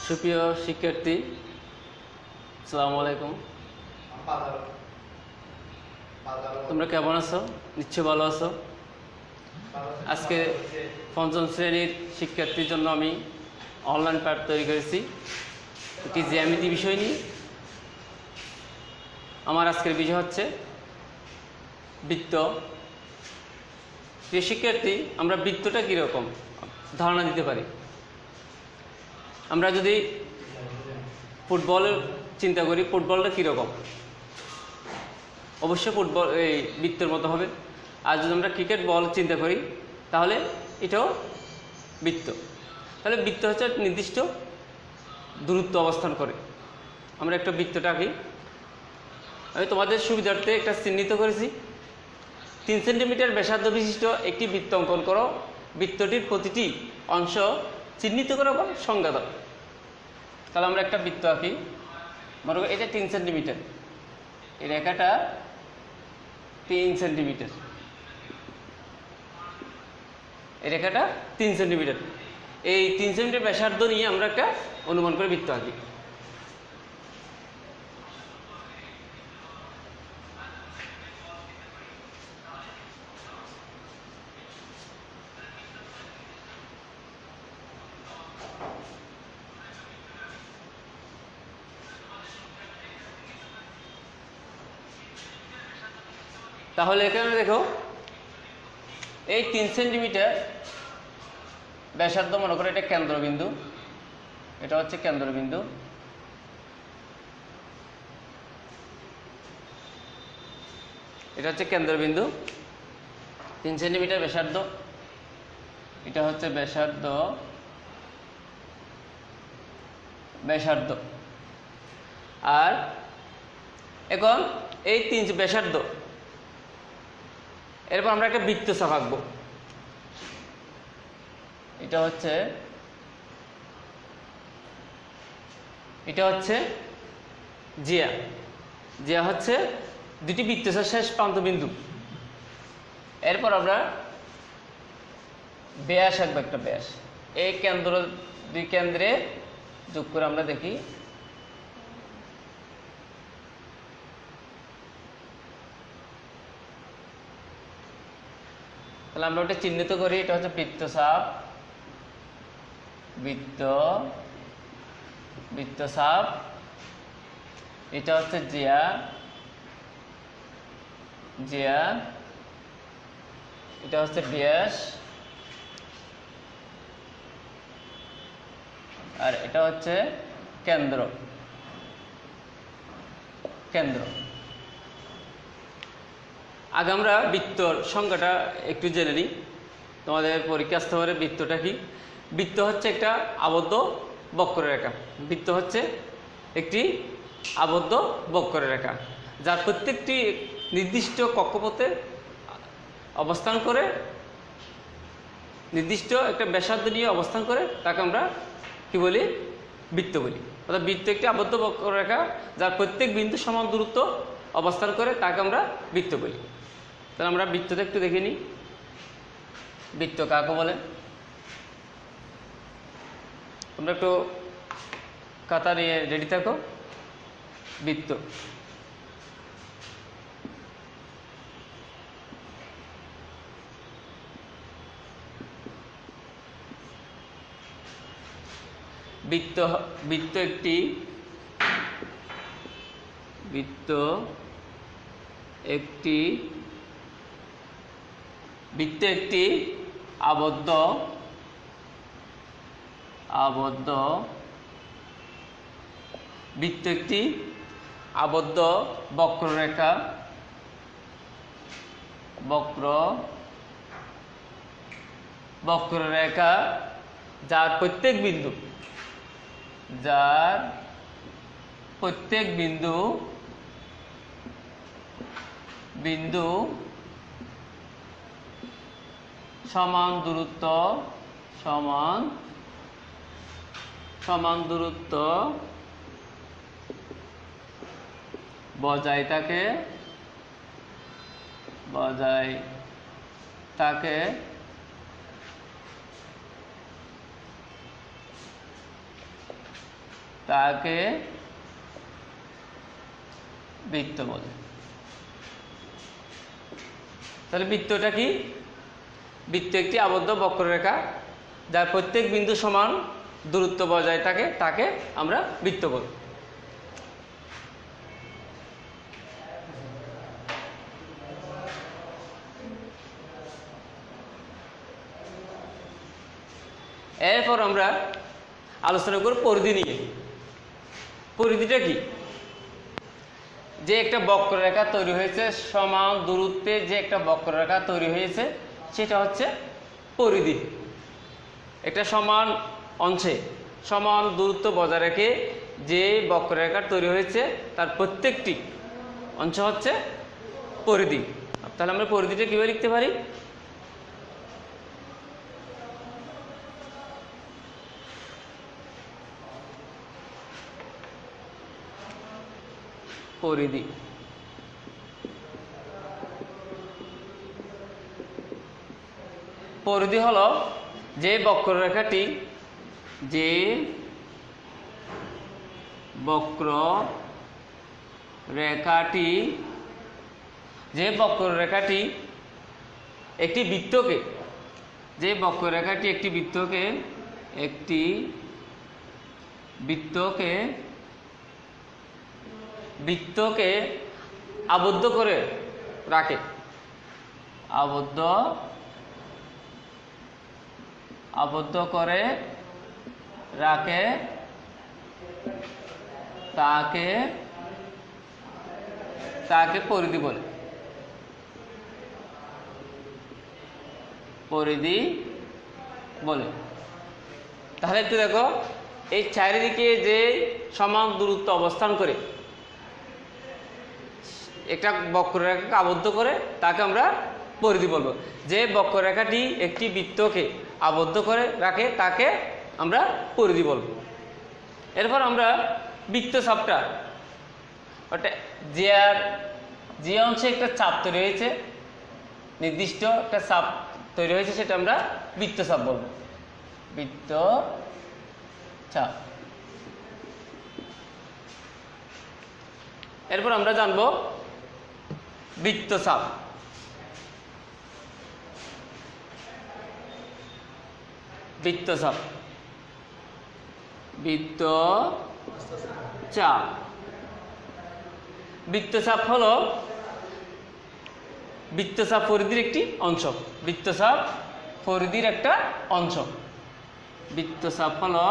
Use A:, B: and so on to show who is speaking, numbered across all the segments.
A: সুপ্রিয় শিক্ষার্থী, আসসালামু আলাইকুম। তোমরা কেমন আছো? নিশ্চয় ভালো আছো। আজকে পঞ্চম শ্রেণীর শিক্ষার্থীর জন্য আমি অনলাইন পাঠ তৈরি করেছি একটি জ্যামিতি বিষয় নিয়ে। আমার আজকের বিষয় হচ্ছে বৃত্ত। প্রিয় শিক্ষার্থী, আমরা বৃত্তটা কীরকম ধারণা দিতে পারি। আমরা যদি ফুটবলের চিন্তা করি, ফুটবলটা কীরকম, অবশ্যই ফুটবল এই বৃত্তের মতো হবে। আর যদি আমরা ক্রিকেট বল চিন্তা করি তাহলে এটাও বৃত্ত। তাহলে বৃত্ত হচ্ছে নির্দিষ্ট দূরত্ব অবস্থান করে। আমরা একটা বৃত্তটা আঁকি। আমি তোমাদের সুবিধার্থে একটা চিহ্নিত করেছি। 3 সেন্টিমিটার ব্যাসার্ধ বিশিষ্ট একটি বৃত্ত অঙ্কন করো। বৃত্তটির প্রতিটি অংশ চিহ্নিত করো বা সংজ্ঞা দাও। তাহলে আমরা একটা বৃত্ত আঁকি। মনে করো এটা 3 সেন্টিমিটার, এই রেখাটা 3 সেন্টিমিটার, এই রেখাটা 3 সেন্টিমিটার। এই 3 সেন্টিমিটার ব্যাসার্ধ নিয়ে আমরা একটা অনুমান করে বৃত্ত আঁকি। তাহলে এখানে দেখো, এই 3 সেন্টিমিটার ব্যাসার্ধ মনে করো এটা কেন্দ্রবিন্দু, এটা হচ্ছে কেন্দ্রবিন্দু। এটা হচ্ছে কেন্দ্রবিন্দু, 3 সেন্টিমিটার ব্যাসার্ধ, এটা হচ্ছে ব্যাসার্ধ। আর এখন এই 3 ব্যাসার্ধ, এরপর আমরা একটা বৃত্ত চাপ আঁকবো। এটা হচ্ছে জিয়া। জিয়া হচ্ছে দুটি বৃত্তচাপ শেষ প্রান্ত বিন্দু। এরপর আমরা ব্যাস আঁকবো, একটা ব্যাস। এই কেন্দ্র, দুই কেন্দ্রে যোগ করে আমরা দেখি। তাহলে আমরা ওটা চিহ্নিত করি। এটা হচ্ছে বৃত্তচাপ, বৃত্তচাপ। এটা হচ্ছে জিয়া, এটা হচ্ছে ব্যাস, আর এটা হচ্ছে কেন্দ্র। আগে আমরা বৃত্তর সংজ্ঞাটা একটু জেনে নিই। তোমাদের পরীক্ষা আসতে পারে বৃত্তটা কি। বৃত্ত হচ্ছে একটা আবদ্ধ বক্ররেখা। বৃত্ত হচ্ছে একটি আবদ্ধ বক্ররেখা, যার প্রত্যেকটি নির্দিষ্ট কক্ষপথে অবস্থান করে, নির্দিষ্ট একটা ব্যাসার্ধ নিয়ে অবস্থান করে, তাকে আমরা কি বলি? বৃত্ত বলি। অর্থাৎ বৃত্ত একটি আবদ্ধ বক্ররেখা যার প্রত্যেক বিন্দু সমান দূরত্ব অবস্থান করে, তাকে আমরা বৃত্ত বলি। তাহলে আমরা বৃত্তটা একটু দেখে নিই। বৃত্ত কাকে বলে? তোমরা একটু খাতা নিয়ে রেডি থাকো। বৃত্ত, বৃত্ত একটি আবদ্ধ বক্ররেখা, যার প্রত্যেক বিন্দু সমান দূরত্ব বজায় থাকে তাকে বৃত্ত বলে। তাহলে বৃত্তটা কি? বৃত্ত একটি আবদ্ধ বক্ররেখা যার প্রত্যেক বিন্দু সমান দূরত্ব বজায় থাকে, তাকে আমরা বৃত্ত বলি। এরপর আমরা আলোচনা করব পরিধি নিয়ে। পরিধিটা কি? যে একটা বক্ররেখা তৈরি হয়েছে, সমান দূরত্বে যে একটা বক্ররেখা তৈরি হয়েছে, সেটা হচ্ছে পরিধি। একটা সমান অংশে সমান দূরত্ব বজায় রেখে যে বক্ররেখা তৈরি হয়েছে তার প্রত্যেকটি অংশ হচ্ছে পরিধি। তাহলে আমরা পরিধিটা কীভাবে লিখতে পারি? পরিধি পরিধি হলো যে বক্ররেখাটি একটি বৃত্তকে আবদ্ধ করে রাখে, আবদ্ধ করে রাখে, তাকে পরিধি বলে। তাহলে একটু দেখো, এই চারিদিকে যে সমান দূরত্ব অবস্থান করে একটা বক্ররেখাকে আবদ্ধ করে তাকে আমরা পরিধি বলবো। যে বক্ররেখাটি একটি বৃত্তকে আবদ্ধ করে রাখে তাকে আমরা পরিধি বলবো। এরপর আমরা বৃত্তচাপটা, অর্থাৎ যে অংশে একটা চাপ তৈরি হয়েছে, নির্দিষ্ট একটা চাপ তৈরি হয়েছে, সেটা আমরা বৃত্তচাপ বলবো। বৃত্তচাপ। এরপর আমরা জানবো বৃত্তচাপ। বৃত্তচাপ হলো বৃত্তচাপ পরিধির একটি অংশ। বৃত্তচাপ পরিধির একটা অংশ। বৃত্তচাপ হলো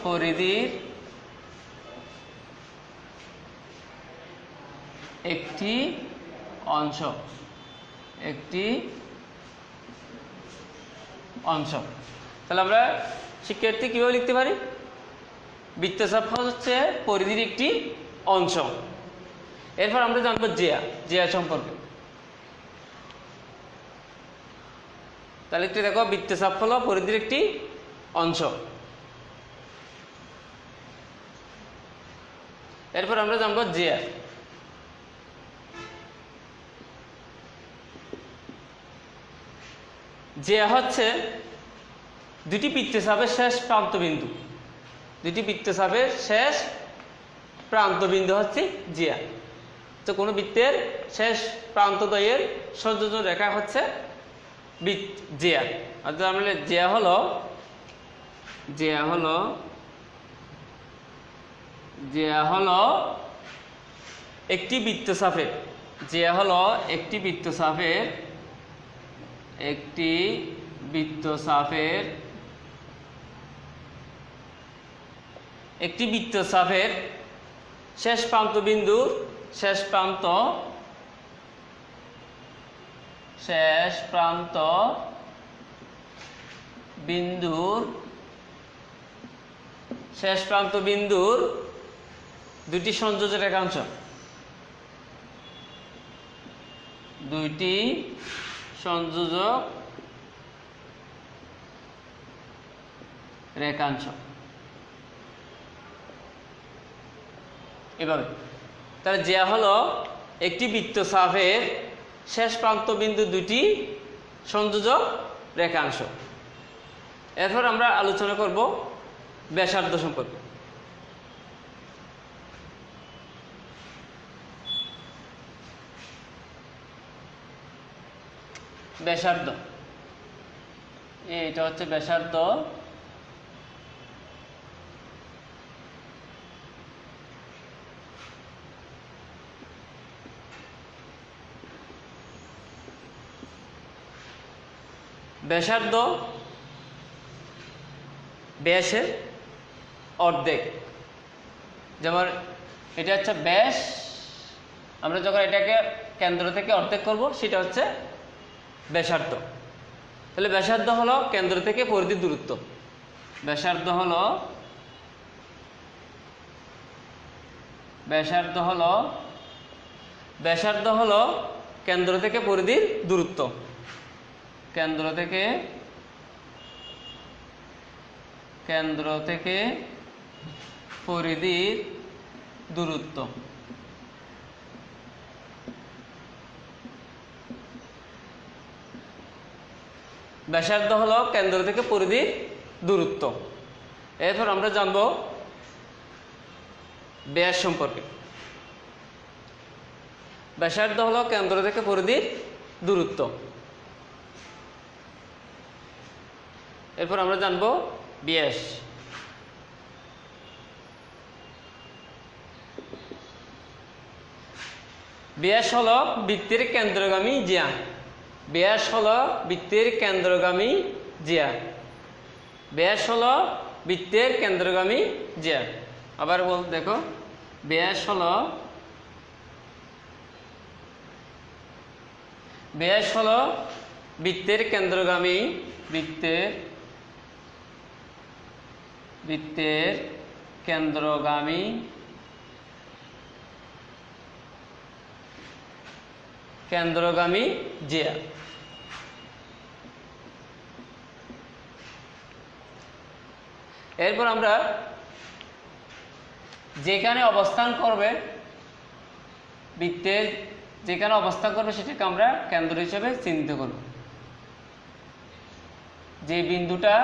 A: পরিধির একটি অংশ। তাহলে আমরা শিক্ষার্থী কিভাবে লিখতে পারি? বৃত্তচাপ হচ্ছে পরিধির একটি অংশ। এরপর আমরা জানবো জিয়া সম্পর্কে। তাহলে একটু দেখো, বৃত্তচাপ হলো পরিধির একটি অংশ। এরপর আমরা জানবো জিয়া। জিয়া হচ্ছে দুটি বৃত্তচাপের শেষ প্রান্তবিন্দু হচ্ছে জিয়া। তো কোনো বৃত্তের শেষ প্রান্তদ্বয়ের সংযোজন রেখা হচ্ছে জিয়া। অর্থাৎ আমরা জিয়া হলো একটি বৃত্তচাপের শেষ প্রান্তবিন্দুর দুটি সংযোজক রেখাংশ। এভাবে। তাহলে জিয়া হলো একটি বৃত্তচাপের শেষ প্রান্ত বিন্দু দুটি সংযোজক রেখাংশ। এরপর আমরা আলোচনা করব ব্যাসার্ধ সম্পর্কে। ব্যাসার্ধ, এটা হচ্ছে ব্যাসার্ধ। ব্যাসার্ধ ব্যাসের অর্ধেক। যেমন এটা হচ্ছে ব্যাস, আমরা যখন এটাকে কেন্দ্র থেকে অর্ধেক করব সেটা হচ্ছে ব্যাসার্ধ। তাহলে ব্যাসার্ধ হলো কেন্দ্র থেকে পরিধির দূরত্ব। ব্যাসার্ধ হলো কেন্দ্র থেকে পরিধির দূরত্ব। কেন্দ্র থেকে পরিধির দূরত্ব। ব্যাসার্ধ হলো কেন্দ্র থেকে পরিধির দূরত্ব। এরপর আমরা জানব ব্যাস সম্পর্কে। ব্যাসার্ধ হলো কেন্দ্র থেকে পরিধির দূরত্ব। এরপর আমরা জানব ব্যাস। ব্যাস হলো বৃত্তের কেন্দ্রগামী জিয়া। ব্যাস হলো বৃত্তের কেন্দ্রগামী জিয়া। ব্যাস হলো বৃত্তের কেন্দ্রগামী জিয়া। আবার দেখো, ব্যাস হলো বৃত্তের কেন্দ্রগামী কেন্দ্রগামী জিয়া। এরপর আমরা যেখানে অবস্থান করবে বৃত্তের, যেখানে অবস্থান করবে সেটাকে আমরা কেন্দ্র হিসেবে চিহ্নিত করব। যে বিন্দুটা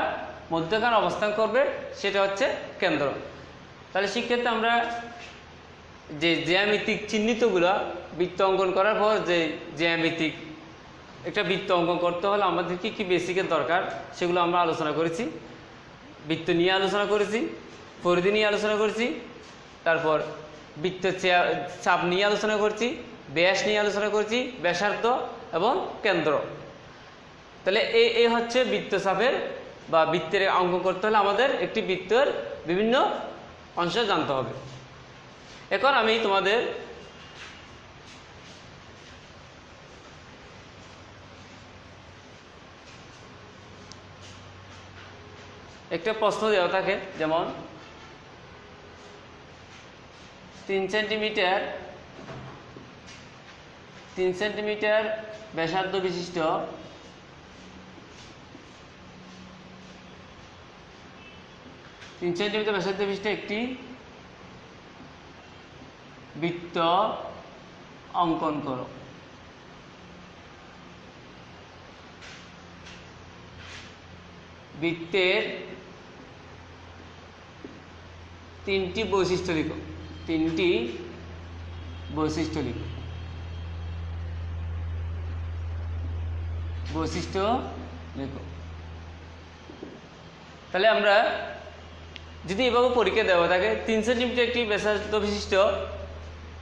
A: মধ্যখানে অবস্থান করবে সেটা হচ্ছে কেন্দ্র। তাহলে সেক্ষেত্রে আমরা যে জ্যামিতিক চিহ্নিতগুলো বৃত্ত অঙ্কন করার পর, যে জ্যামিতিক একটা বৃত্ত অঙ্কন করতে হলে আমাদের কি কি বেসিকের দরকার সেগুলো আমরা আলোচনা করেছি। বৃত্ত নিয়ে আলোচনা করেছি, পরিধি নিয়ে আলোচনা করেছি, তারপর বৃত্তের চাপ নিয়ে আলোচনা করেছি, ব্যাস নিয়ে আলোচনা করেছি, ব্যাসার্ধ এবং কেন্দ্র। তাহলে এই হচ্ছে বৃত্তচাপের বা বৃত্তের অঙ্কন করতে হলে আমাদের একটি বৃত্তের বিভিন্ন অংশ জানতে হবে। এখন আমি তোমাদের একটা প্রশ্ন দেওয়া থাকে, যেমন 3 সেন্টিমিটার ব্যাসার্ধ বিশিষ্ট একটি বৃত্ত অঙ্কন করো। বৃত্তের 3টি বৈশিষ্ট্য লিখো। 3টি বৈশিষ্ট্য লিখো। তাহলে আমরা যদি এভাবে পরীক্ষা দেওয়া থাকে 3 সেন্টিমিটার একটি ব্যাসার্ধ বিশিষ্ট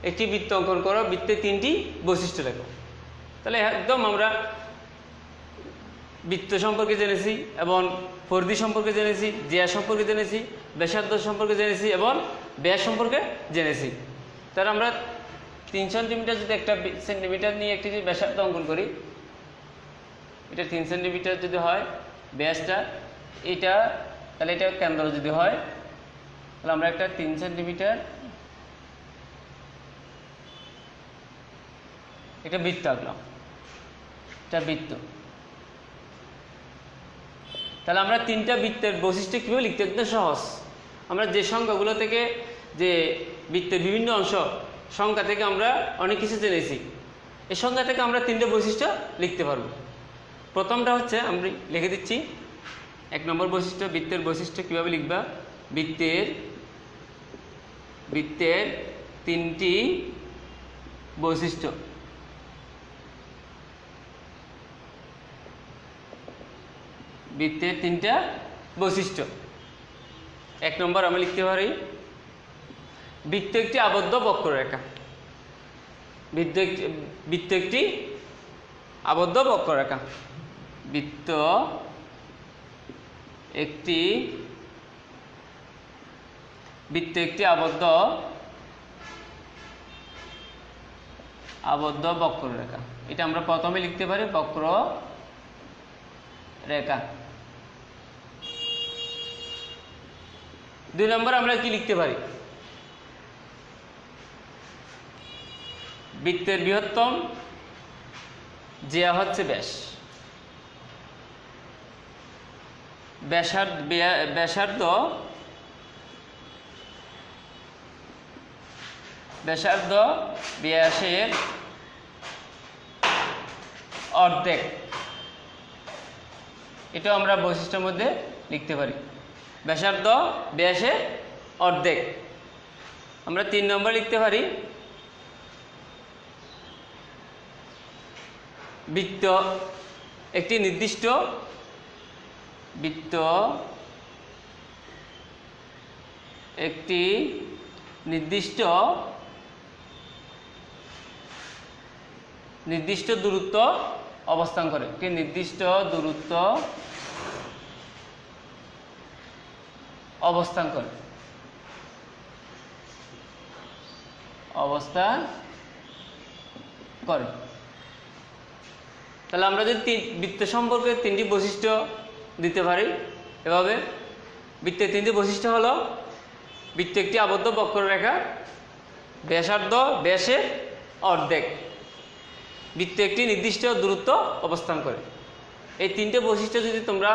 A: একটি বৃত্ত অঙ্কন করো, বৃত্তের 3টি বৈশিষ্ট্য লেখো। তাহলে একদম আমরা বৃত্ত সম্পর্কে জেনেছি এবং পরিধি সম্পর্কে জেনেছি, জিয়া সম্পর্কে জেনেছি, ব্যাসার্ধ সম্পর্কে জেনেছি এবং ব্যাস সম্পর্কে জেনেছি। তাহলে আমরা 3 সেন্টিমিটার যদি একটা সেন্টিমিটার নিয়ে একটি ব্যাসার্ধ অঙ্কন করি, এটা 3 সেন্টিমিটার যদি হয় ব্যাসটা, এটা তাহলে এটা কেন্দ্র যদি হয়, তাহলে আমরা একটা 3 সেন্টিমিটার একটা বৃত্ত আঁকলাম। এটা বৃত্ত। তাহলে আমরা 3টা বৃত্তের বৈশিষ্ট্য কীভাবে লিখতে? একদম সহজ। আমরা যে সংখ্যাগুলো থেকে, যে বৃত্তের বিভিন্ন অংশ সংখ্যা থেকে আমরা অনেক কিছু জেনেছি, এই সংখ্যা থেকে আমরা 3টে বৈশিষ্ট্য লিখতে পারবো। প্রথমটা হচ্ছে আমরা লিখে দিচ্ছি 1 নম্বর বৈশিষ্ট্য। বৃত্তের বৈশিষ্ট্য কিভাবে লিখবা? বৃত্তের 3টি বৈশিষ্ট্য। বৃত্তের 3টা বৈশিষ্ট্য। 1 নম্বর আমরা লিখতে পারি বৃত্ত একটি আবদ্ধ বক্ররেখা। বৃত্ত একটি আবদ্ধ বক্ররেখা। বৃত্ত একটি আবদ্ধ বক্ররেখা। এটা আমরা প্রথমে লিখতে পারি বক্ররেখা। 2 নম্বর আমরা কি লিখতে পারি? বৃত্তের বৃহত্তম জিয়া হচ্ছে ব্যাস। ব্যাসার্ধ ব্যাসের অর্ধেক। এটা আমরা বৈশিষ্ট্যের মধ্যে লিখতে পারি, ব্যাসার্ধ ব্যাসের অর্ধেক। আমরা 3 নম্বর লিখতে পারি বৃত্ত একটি নির্দিষ্ট দূরত্ব অবস্থান করে। একটি নির্দিষ্ট দূরত্ব অবস্থান করে। তাহলে আমরা যদি বৃত্ত সম্পর্কে 3টি বৈশিষ্ট্য দিতে পারি এভাবে। বৃত্তের 3টি বৈশিষ্ট্য হলো বৃত্ত একটি আবদ্ধ বক্ররেখা, ব্যাসার্ধ ব্যাসের অর্ধেক, বৃত্ত একটি নির্দিষ্ট দূরত্ব অবস্থান করে। এই 3টে বৈশিষ্ট্য যদি তোমরা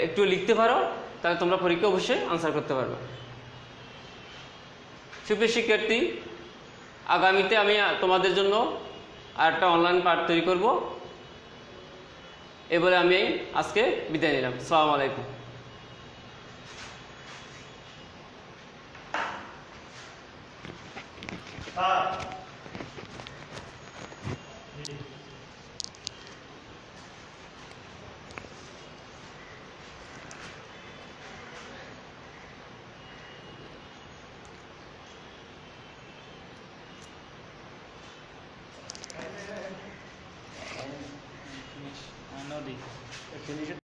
A: একটু লিখতে পারো তাহলে তোমরা পরীক্ষা অবশ্যই আনসার করতে পারবে। সুপ্রিয় শিক্ষার্থী, আগামীতে আমি তোমাদের জন্য আরেকটা অনলাইন পাঠ তৈরি করব। এ বলে আমি আজকে বিদায় নিলাম। আসসালামু আলাইকুম।